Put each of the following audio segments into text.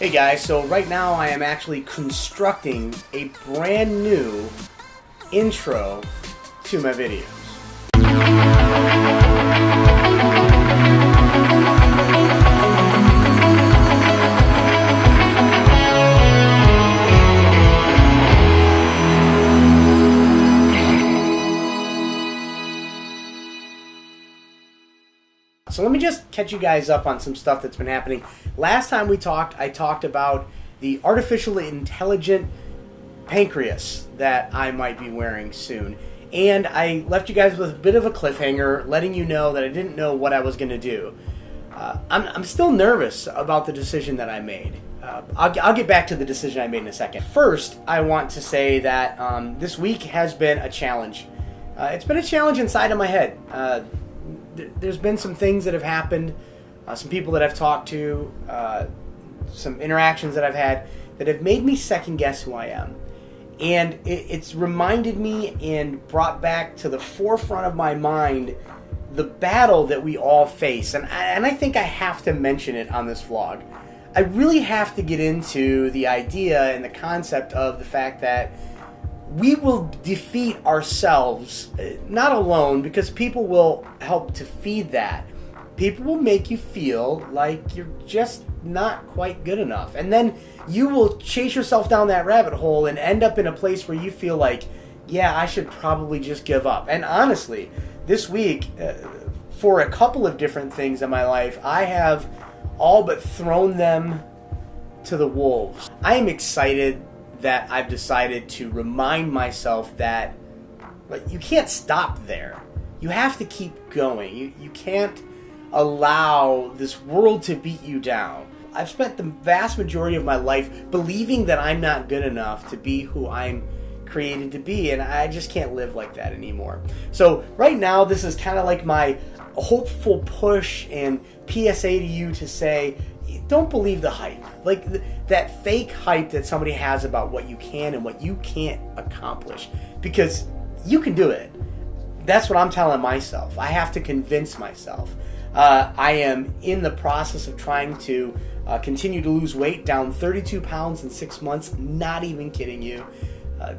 Hey guys, so right now I am actually constructing a brand new intro to my videos. So let me just catch you guys up on some stuff that's been happening. Last time we talked, I talked about the artificially intelligent pancreas that I might be wearing soon. And I left you guys with a bit of a cliffhanger, letting you know that I didn't know what I was going to do. I'm still nervous about the decision that I made. I'll get back to the decision I made in a second. First, I want to say that this week has been a challenge. It's been a challenge inside of my head. There's been some things that have happened, some people that I've talked to, some interactions that I've had that have made me second guess who I am. And it's reminded me and brought back to the forefront of my mind the battle that we all face. And I think I have to mention it on this vlog. I really have to get into the idea and the concept of the fact that we will defeat ourselves, not alone, because people will help to feed that. People will make you feel like you're just not quite good enough. And then you will chase yourself down that rabbit hole and end up in a place where you feel like, yeah, I should probably just give up. And honestly, this week, for a couple of different things in my life, I have all but thrown them to the wolves. I am excited that I've decided to remind myself that you can't stop there. You have to keep going. You can't allow this world to beat you down. I've spent the vast majority of my life believing that I'm not good enough to be who I'm created to be, and I just can't live like that anymore. So right now, this is kind of like my hopeful push and PSA to you to say, don't believe the hype. Like that fake hype that somebody has about what you can and what you can't accomplish. Because you can do it. That's what I'm telling myself. I have to convince myself. I am in the process of trying to continue to lose weight, down 32 pounds in 6 months. Not even kidding you.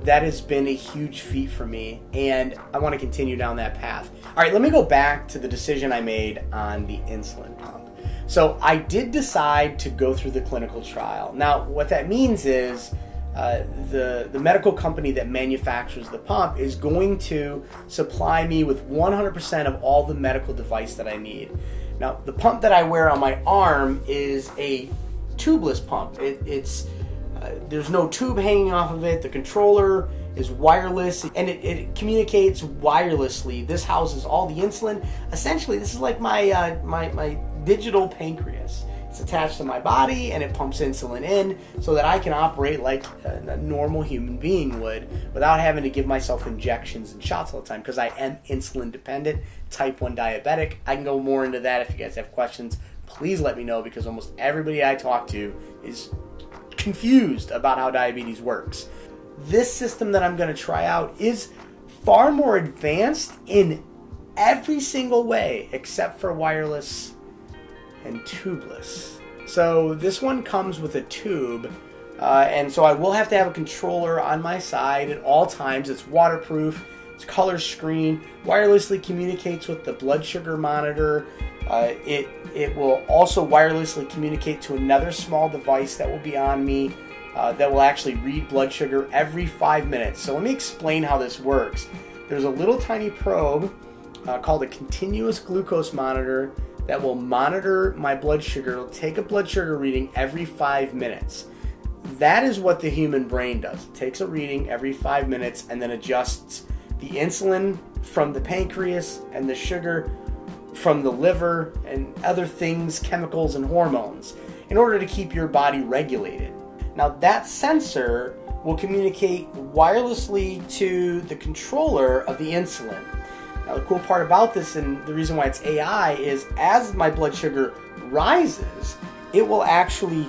That has been a huge feat for me, and I want to continue down that path. All right, let me go back to the decision I made on the insulin pump. So I did decide to go through the clinical trial. Now, what that means is the medical company that manufactures the pump is going to supply me with 100% of all the medical device that I need. Now, the pump that I wear on my arm is a tubeless pump. There's no tube hanging off of it. The controller is wireless, and it communicates wirelessly. This houses all the insulin. Essentially, this is like my digital pancreas. It's attached to my body, and it pumps insulin in so that I can operate like a normal human being would without having to give myself injections and shots all the time, because I am insulin dependent, type 1 diabetic. I can go more into that if you guys have questions. Please let me know, because almost everybody I talk to is confused about how diabetes works. This system that I'm going to try out is far more advanced in every single way except for wireless and tubeless. So this one comes with a tube, and so I will have to have a controller on my side at all times. It's waterproof, it's color screen, wirelessly communicates with the blood sugar monitor. It will also wirelessly communicate to another small device that will be on me that will actually read blood sugar every 5 minutes. So let me explain how this works. There's a little tiny probe called a continuous glucose monitor that will monitor my blood sugar. It'll take a blood sugar reading every 5 minutes. That is what the human brain does. It takes a reading every 5 minutes and then adjusts the insulin from the pancreas and the sugar from the liver and other things, chemicals and hormones, in order to keep your body regulated. Now that sensor will communicate wirelessly to the controller of the insulin. Now the cool part about this, and the reason why it's AI, is as my blood sugar rises, it will actually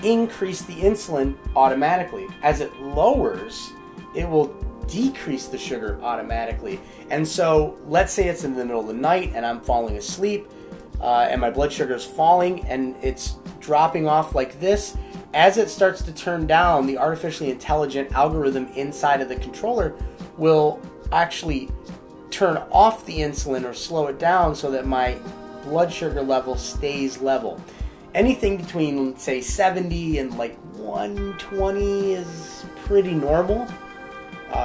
increase the insulin automatically. As it lowers, it will decrease the sugar automatically. And so let's say it's in the middle of the night and I'm falling asleep and my blood sugar is falling and it's dropping off like this. as it starts to turn down, the artificially intelligent algorithm inside of the controller will actually turn off the insulin or slow it down so that my blood sugar level stays level. Anything between, say, 70 and like 120 is pretty normal.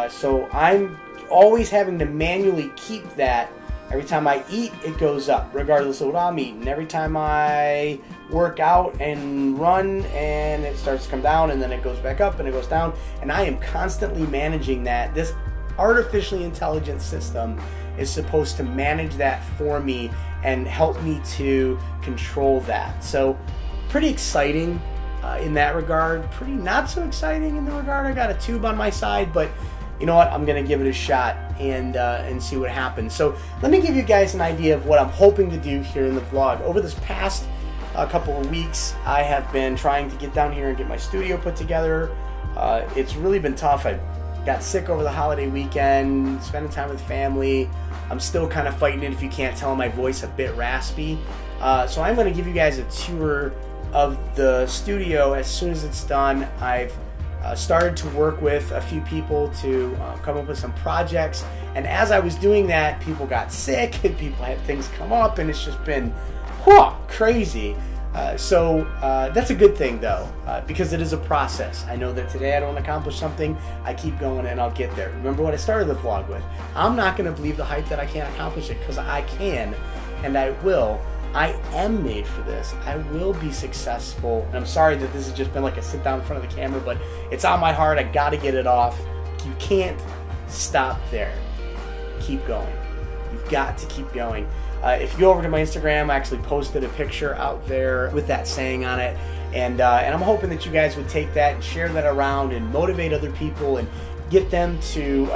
So I'm always having to manually keep that. Every time I eat, it goes up, regardless of what I'm eating. Every time I work out and run, and it starts to come down, and then it goes back up, and it goes down. And I am constantly managing that. This artificially intelligent system is supposed to manage that for me and help me to control that. So pretty exciting in that regard. Pretty not so exciting in the regard I got a tube on my side, but you know what? I'm going to give it a shot and see what happens. So let me give you guys an idea of what I'm hoping to do here in the vlog. Over this past couple of weeks, I have been trying to get down here and get my studio put together. It's really been tough. I got sick over the holiday weekend, spending time with family. I'm still kind of fighting it, if you can't tell, my voice a bit raspy. So I'm going to give you guys a tour of the studio as soon as it's done. I've started to work with a few people to come up with some projects, and as I was doing that, people got sick and people had things come up, and it's just been crazy. So that's a good thing though, because it is a process. I know that today I don't accomplish something, I keep going and I'll get there. Remember what I started the vlog with. I'm not going to believe the hype that I can't accomplish it, because I can, and I will. I am made for this. I will be successful. And I'm sorry that this has just been like a sit down in front of the camera, but it's on my heart. I got to get it off. You can't stop there. Keep going. You've got to keep going. If you go over to my Instagram, I actually posted a picture out there with that saying on it. And I'm hoping that you guys would take that and share that around and motivate other people and get them to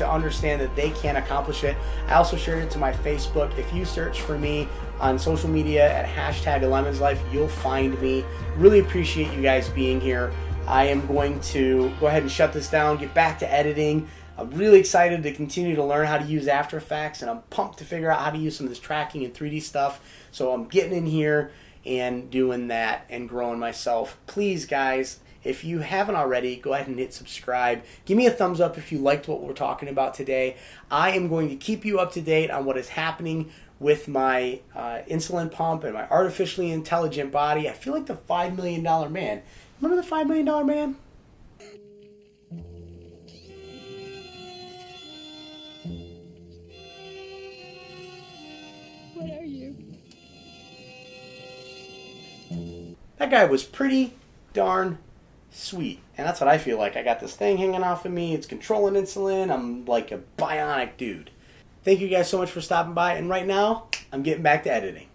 understand that they can accomplish it. I also shared it to my Facebook. If you search for me on social media at #LemonsLife, you'll find me. Really appreciate you guys being here. I am going to go ahead and shut this down, get back to editing. I'm really excited to continue to learn how to use After Effects, and I'm pumped to figure out how to use some of this tracking and 3D stuff. So I'm getting in here and doing that and growing myself. Please, guys, if you haven't already, go ahead and hit subscribe. Give me a thumbs up if you liked what we're talking about today. I am going to keep you up to date on what is happening with my insulin pump and my artificially intelligent body. I feel like the $5 million man. Remember the $5 million man? What are you? That guy was pretty darn sweet. And that's what I feel like. I got this thing hanging off of me. It's controlling insulin. I'm like a bionic dude. Thank you guys so much for stopping by. And right now, I'm getting back to editing.